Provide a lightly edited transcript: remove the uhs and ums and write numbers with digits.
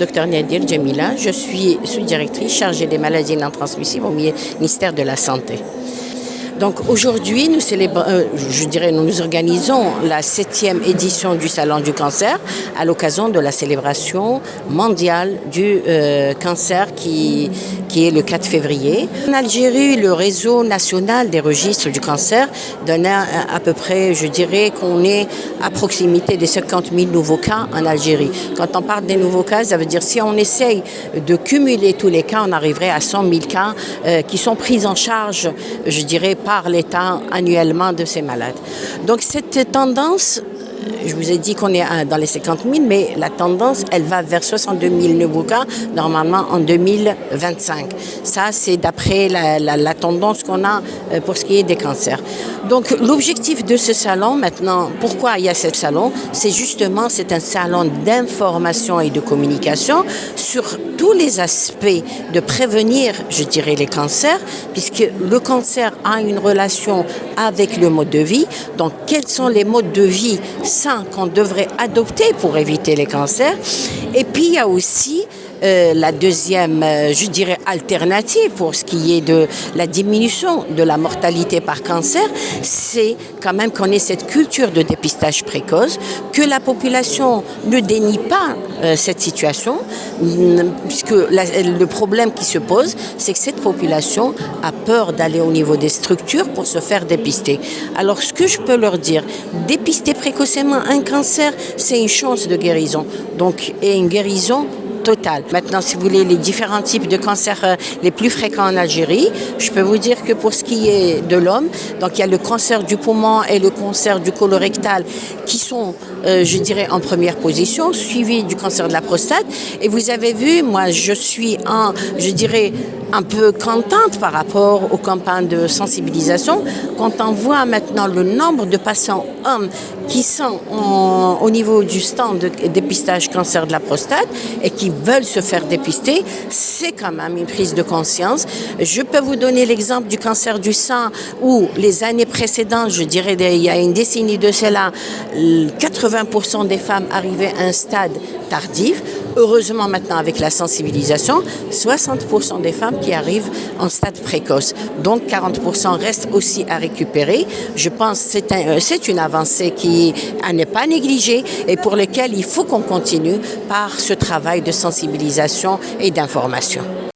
Docteur Nadir Djamila, je suis sous-directrice chargée des maladies non transmissibles au ministère de la Santé. Donc aujourd'hui, nous organisons la 7e édition du Salon du cancer à l'occasion de la célébration mondiale du cancer qui est le 4 février. En Algérie, le réseau national des registres du cancer donne à peu près, qu'on est à proximité des 50 000 nouveaux cas en Algérie. Quand on parle des nouveaux cas, ça veut dire si on essaye de cumuler tous les cas, on arriverait à 100 000 cas qui sont pris en charge, par l'État annuellement de ces malades. Donc cette tendance, je vous ai dit qu'on est dans les 50 000, mais la tendance, elle va vers 62 000 nouveaux cas, normalement en 2025. Ça, c'est d'après la tendance qu'on a pour ce qui est des cancers. Donc l'objectif de ce salon, maintenant, pourquoi il y a ce salon? C'est un salon d'information et de communication sur tous les aspects de prévenir, les cancers, puisque le cancer a une relation avec le mode de vie. Donc, quels sont les modes de vie sains qu'on devrait adopter pour éviter les cancers? Et puis, il y a aussi la deuxième, alternative pour ce qui est de la diminution de la mortalité par cancer, c'est quand même qu'on ait cette culture de dépistage précoce, que la population ne dénie pas cette situation, puisque le problème qui se pose, c'est que cette population a peur d'aller au niveau des structures pour se faire dépister. Alors, ce que je peux leur dire, dépister précocement un cancer, c'est une chance de guérison, et une guérison totale. Maintenant, si vous voulez, les différents types de cancers les plus fréquents en Algérie, je peux vous dire que pour ce qui est de l'homme, donc il y a le cancer du poumon et le cancer du colorectal qui sont, en première position, suivi du cancer de la prostate. Et vous avez vu, moi, je suis un peu contente par rapport aux campagnes de sensibilisation quand on voit maintenant le nombre de patients hommes qui sont au niveau du stand de dépistage cancer de la prostate et qui veulent se faire dépister, c'est quand même une prise de conscience. Je peux vous donner l'exemple du cancer du sein où les années précédentes, il y a une décennie de cela, 80% des femmes arrivaient à un stade tardif. Heureusement, maintenant, avec la sensibilisation, 60% des femmes qui arrivent en stade précoce. Donc, 40% restent aussi à récupérer. Je pense que c'est une avancée qui à ne pas négliger et pour laquelle il faut qu'on continue par ce travail de sensibilisation et d'information.